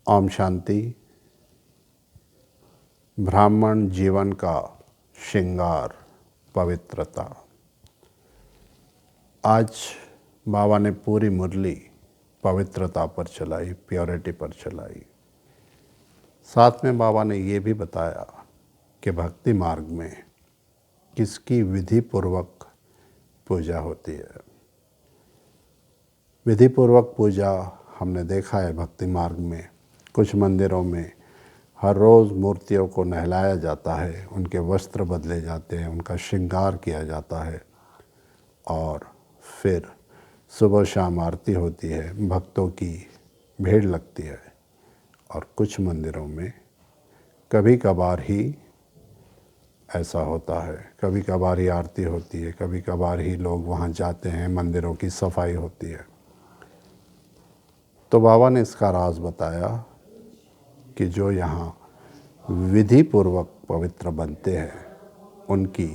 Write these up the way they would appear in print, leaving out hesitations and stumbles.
ओम शांति। ब्राह्मण जीवन का श्रृंगार पवित्रता। आज बाबा ने पूरी मुरली पवित्रता पर चलाई, प्योरिटी पर चलाई। साथ में बाबा ने ये भी बताया कि भक्ति मार्ग में किसकी विधि पूर्वक पूजा होती है। विधि पूर्वक पूजा हमने देखा है भक्ति मार्ग में। कुछ मंदिरों में हर रोज़ मूर्तियों को नहलाया जाता है, उनके वस्त्र बदले जाते हैं, उनका श्रृंगार किया जाता है और फिर सुबह शाम आरती होती है, भक्तों की भीड़ लगती है। और कुछ मंदिरों में कभी कभार ही ऐसा होता है, कभी कभार ही आरती होती है, कभी कभार ही लोग वहाँ जाते हैं, मंदिरों की सफाई होती है। तो बाबा ने इसका राज बताया कि जो यहाँ विधि पूर्वक पवित्र बनते हैं उनकी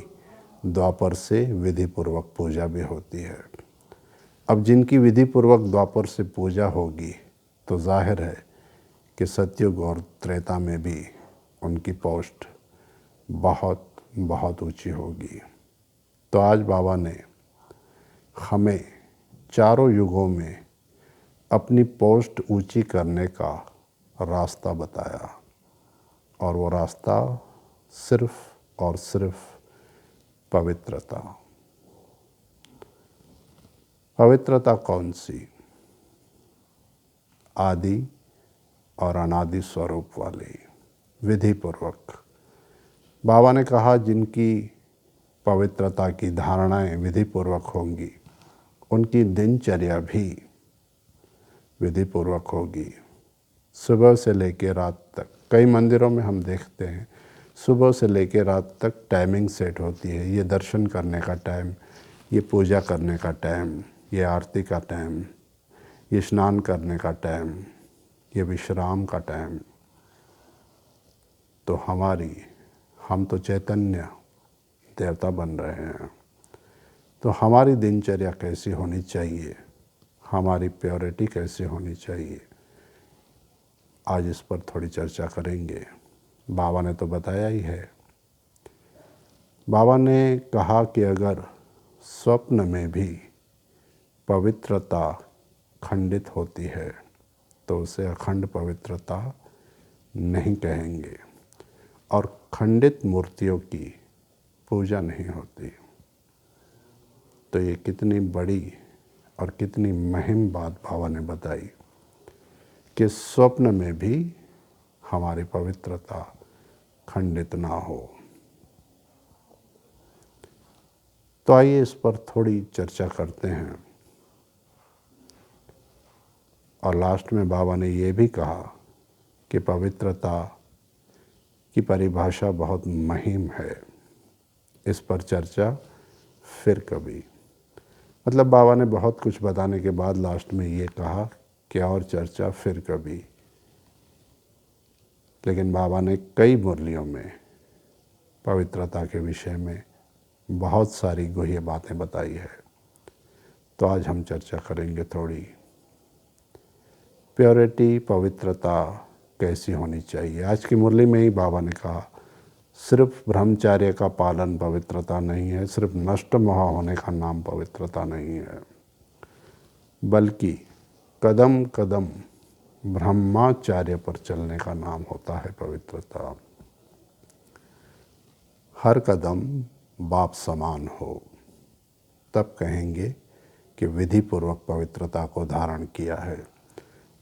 द्वापर से विधि पूर्वक पूजा भी होती है। अब जिनकी विधि पूर्वक द्वापर से पूजा होगी तो जाहिर है कि सतयुग और त्रेता में भी उनकी पोस्ट बहुत बहुत ऊंची होगी। तो आज बाबा ने हमें चारों युगों में अपनी पोस्ट ऊंची करने का रास्ता बताया और वो रास्ता सिर्फ और सिर्फ पवित्रता। पवित्रता कौन सी? आदि और अनादि स्वरूप वाली विधि पूर्वक। बाबा ने कहा जिनकी पवित्रता की धारणाएं विधि पूर्वक होंगी उनकी दिनचर्या भी विधि पूर्वक होगी। सुबह से लेकर रात तक कई मंदिरों में हम देखते हैं सुबह से लेकर रात तक टाइमिंग सेट होती है। ये दर्शन करने का टाइम, ये पूजा करने का टाइम, ये आरती का टाइम, ये स्नान करने का टाइम, ये विश्राम का टाइम। तो हम तो चैतन्य देवता बन रहे हैं, तो हमारी दिनचर्या कैसी होनी चाहिए, हमारी प्योरिटी कैसी होनी चाहिए, आज इस पर थोड़ी चर्चा करेंगे। बाबा ने तो बताया ही है। बाबा ने कहा कि अगर स्वप्न में भी पवित्रता खंडित होती है तो उसे अखंड पवित्रता नहीं कहेंगे और खंडित मूर्तियों की पूजा नहीं होती। तो ये कितनी बड़ी और कितनी मुहिम बात बाबा ने बताई कि स्वप्न में भी हमारी पवित्रता खंडित ना हो। तो आइए इस पर थोड़ी चर्चा करते हैं। और लास्ट में बाबा ने ये भी कहा कि पवित्रता की परिभाषा बहुत मुहिम है, इस पर चर्चा फिर कभी। मतलब बाबा ने बहुत कुछ बताने के बाद लास्ट में ये कहा कि और चर्चा फिर कभी। लेकिन बाबा ने कई मुरलियों में पवित्रता के विषय में बहुत सारी गुह्य बातें बताई है। तो आज हम चर्चा करेंगे थोड़ी। प्योरिटी, पवित्रता कैसी होनी चाहिए। आज की मुरली में ही बाबा ने कहा सिर्फ ब्रह्मचर्य का पालन पवित्रता नहीं है, सिर्फ नष्ट मोह होने का नाम पवित्रता नहीं है, बल्कि कदम कदम ब्रह्मचर्य पर चलने का नाम होता है पवित्रता। हर कदम बाप समान हो तब कहेंगे कि विधि पूर्वक पवित्रता को धारण किया है।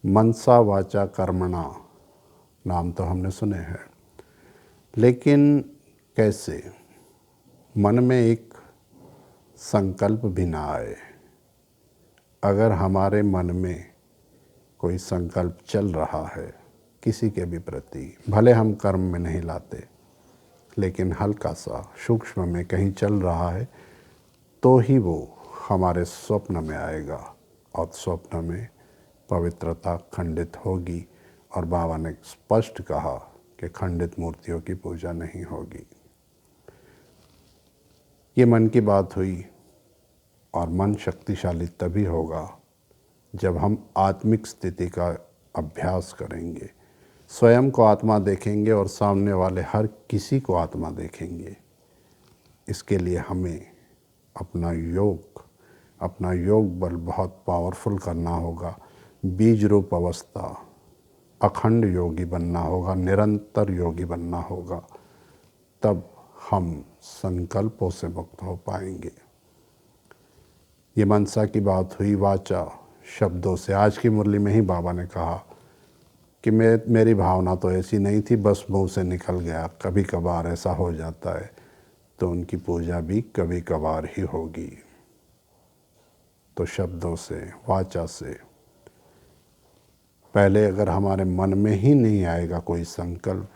मनसा वाचा कर्मणा नाम तो हमने सुने हैं, लेकिन कैसे? मन में एक संकल्प भी ना आए। अगर हमारे मन में कोई संकल्प चल रहा है किसी के भी प्रति, भले हम कर्म में नहीं लाते, लेकिन हल्का सा सूक्ष्म में कहीं चल रहा है, तो ही वो हमारे स्वप्न में आएगा और स्वप्न में पवित्रता खंडित होगी। और बाबा ने स्पष्ट कहा कि खंडित मूर्तियों की पूजा नहीं होगी। ये मन की बात हुई और मन शक्तिशाली तभी होगा जब हम आत्मिक स्थिति का अभ्यास करेंगे, स्वयं को आत्मा देखेंगे और सामने वाले हर किसी को आत्मा देखेंगे। इसके लिए हमें अपना योग बल बहुत पावरफुल करना होगा। बीज रूप अवस्था, अखंड योगी बनना होगा, निरंतर योगी बनना होगा, तब हम संकल्पों से मुक्त हो पाएंगे। ये मनसा की बात हुई वाचा शब्दों से। आज की मुरली में ही बाबा ने कहा कि मेरी भावना तो ऐसी नहीं थी, बस मुँह से निकल गया, कभी कभार ऐसा हो जाता है, तो उनकी पूजा भी कभी कभार ही होगी। तो शब्दों से, वाचा से, पहले अगर हमारे मन में ही नहीं आएगा कोई संकल्प,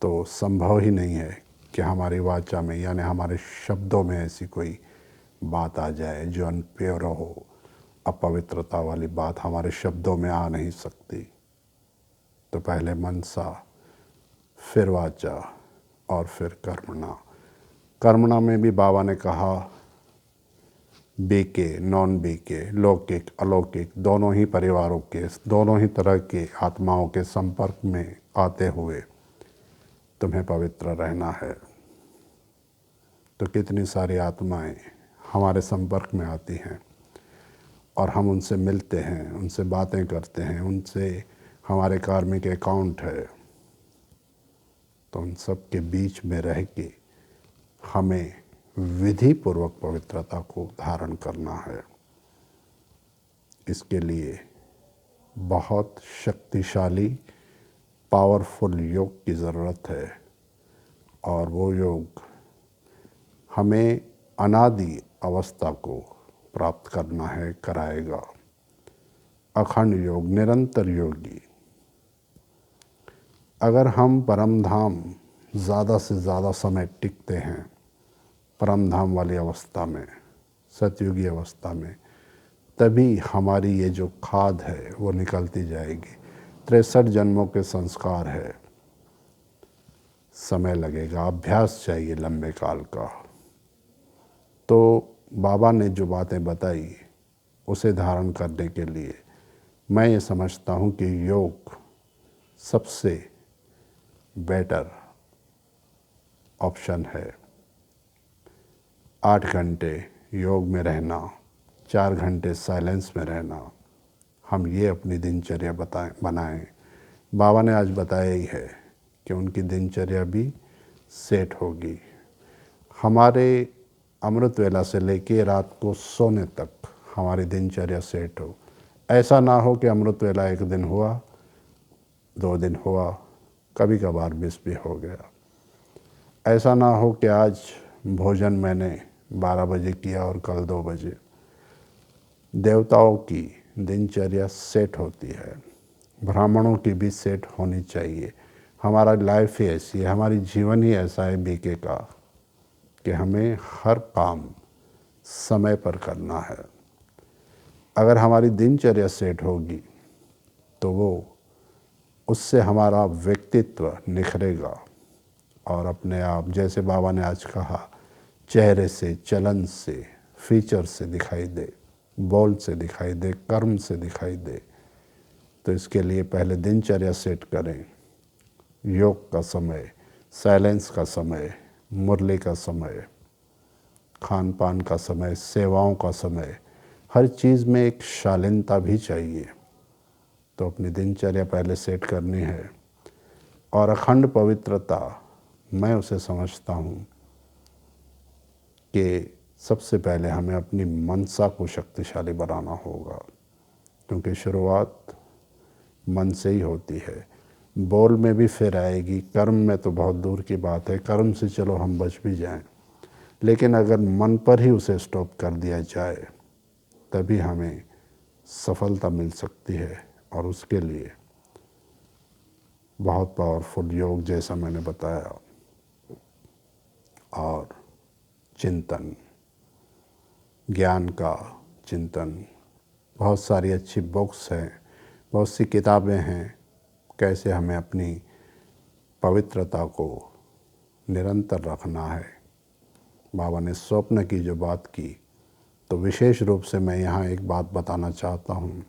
तो संभव ही नहीं है कि हमारी वाचा में यानी हमारे शब्दों में ऐसी कोई बात आ जाए जो अनप्योर हो। अपवित्रता वाली बात हमारे शब्दों में आ नहीं सकती। तो पहले मनसा, फिर वाचा और फिर कर्मणा। कर्मणा में भी बाबा ने कहा बीके, नॉन बीके, लौकिक अलौकिक दोनों ही परिवारों के, दोनों ही तरह के आत्माओं के संपर्क में आते हुए तुम्हें पवित्र रहना है। तो कितनी सारी आत्माएं हमारे संपर्क में आती हैं और हम उनसे मिलते हैं, उनसे बातें करते हैं, उनसे हमारे कार्मिक अकाउंट है। तो उन सब के बीच में रह के हमें विधि पूर्वक पवित्रता को धारण करना है। इसके लिए बहुत शक्तिशाली पावरफुल योग की ज़रूरत है, और वो योग हमें अनादि अवस्था को प्राप्त करना है, कराएगा। अखंड योग, निरंतर योगी। अगर हम परम धाम ज़्यादा से ज़्यादा समय टिकते हैं, परम धाम वाली अवस्था में, सतयुगी अवस्था में, तभी हमारी ये जो खाद है वो निकलती जाएगी। 63 जन्मों के संस्कार है, समय लगेगा, अभ्यास चाहिए लंबे काल का। तो बाबा ने जो बातें बताई उसे धारण करने के लिए मैं ये समझता हूँ कि योग सबसे बेटर ऑप्शन है। 8 घंटे योग में रहना, 4 घंटे साइलेंस में रहना, हम ये अपनी दिनचर्या बनाएं। बाबा ने आज बताया ही है कि उनकी दिनचर्या भी सेट होगी। हमारे अमृत वेला से लेके रात को सोने तक हमारी दिनचर्या सेट हो। ऐसा ना हो कि अमृत वेला एक दिन हुआ, 2 दिन हुआ, कभी कभार मिस भी हो गया। ऐसा ना हो कि आज भोजन मैंने 12 बजे किया और कल 2 बजे। देवताओं की दिनचर्या सेट होती है, ब्राह्मणों की भी सेट होनी चाहिए। हमारा लाइफ ही ऐसी है, हमारी जीवन ही ऐसा है बीके का कि हमें हर काम समय पर करना है। अगर हमारी दिनचर्या सेट होगी तो वो उससे हमारा व्यक्तित्व निखरेगा और अपने आप, जैसे बाबा ने आज कहा, चेहरे से, चलन से, फीचर से दिखाई दे, बोल से दिखाई दे, कर्म से दिखाई दे। तो इसके लिए पहले दिनचर्या सेट करें। योग का समय, साइलेंस का समय, मुरली का समय, खान पान का समय, सेवाओं का समय, हर चीज़ में एक शालीनता भी चाहिए। तो अपनी दिनचर्या पहले सेट करनी है। और अखंड पवित्रता, मैं उसे समझता हूँ कि सबसे पहले हमें अपनी मनसा को शक्तिशाली बनाना होगा, क्योंकि शुरुआत मन से ही होती है। बोल में भी फिर आएगी, कर्म में तो बहुत दूर की बात है, कर्म से चलो हम बच भी जाएं, लेकिन अगर मन पर ही उसे स्टॉप कर दिया जाए तभी हमें सफलता मिल सकती है। और उसके लिए बहुत पावरफुल योग, जैसा मैंने बताया, और चिंतन, ज्ञान का चिंतन। बहुत सारी अच्छी बुक्स हैं, बहुत सी किताबें हैं, कैसे हमें अपनी पवित्रता को निरंतर रखना है। बाबा ने स्वप्न की जो बात की, तो विशेष रूप से मैं यहाँ एक बात बताना चाहता हूँ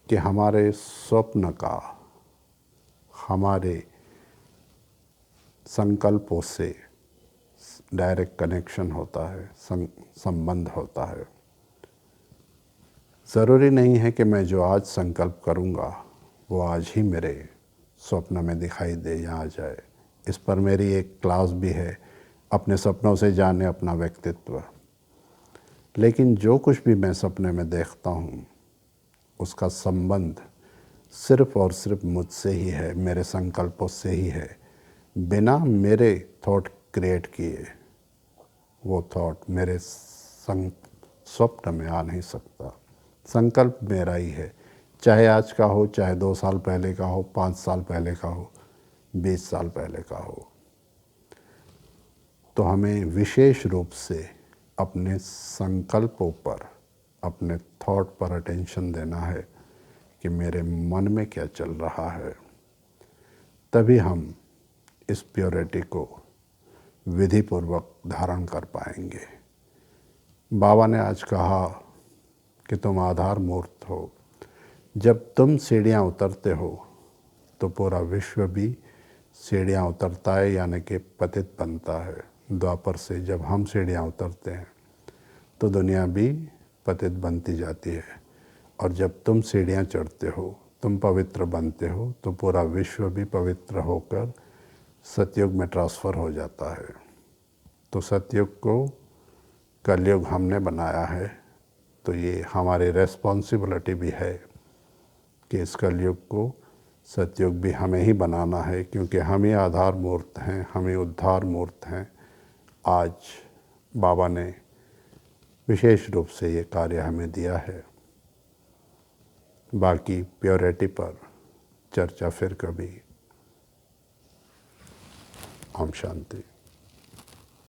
कि हमारे स्वप्न का हमारे संकल्पों से डायरेक्ट कनेक्शन होता है, संबंध होता है। ज़रूरी नहीं है कि मैं जो आज संकल्प करूँगा वो आज ही मेरे स्वप्न में दिखाई दे या आ जाए। इस पर मेरी एक क्लास भी है, अपने सपनों से जाने अपना व्यक्तित्व। लेकिन जो कुछ भी मैं सपने में देखता हूँ उसका संबंध सिर्फ़ और सिर्फ मुझसे ही है, मेरे संकल्पों से ही है। बिना मेरे थॉट क्रिएट किए वो थॉट मेरे स्वप्न में आ नहीं सकता। संकल्प मेरा ही है, चाहे आज का हो, चाहे 2 साल पहले का हो, 5 साल पहले का हो, 20 साल पहले का हो। तो हमें विशेष रूप से अपने संकल्पों पर, अपने थॉट पर अटेंशन देना है कि मेरे मन में क्या चल रहा है। तभी हम इस प्योरिटी को विधिपूर्वक धारण कर पाएंगे। बाबा ने आज कहा कि तुम आधार मूर्त हो। जब तुम सीढ़ियाँ उतरते हो तो पूरा विश्व भी सीढ़ियाँ उतरता है, यानी कि पतित बनता है। द्वापर से जब हम सीढ़ियाँ उतरते हैं तो दुनिया भी पतित बनती जाती है, और जब तुम सीढ़ियाँ चढ़ते हो, तुम पवित्र बनते हो, तो पूरा विश्व भी पवित्र होकर सतयुग में ट्रांसफ़र हो जाता है। तो सतयुग को कलयुग हमने बनाया है, तो ये हमारी रेस्पॉन्सिबिलिटी भी है कि इस कलयुग को सतयुग भी हमें ही बनाना है, क्योंकि हम ही आधार मूर्त हैं, हम ही उद्धार मूर्त हैं। आज बाबा ने विशेष रूप से ये कार्य हमें दिया है। बाकी प्योरिटी पर चर्चा फिर कभी। ओम शांति।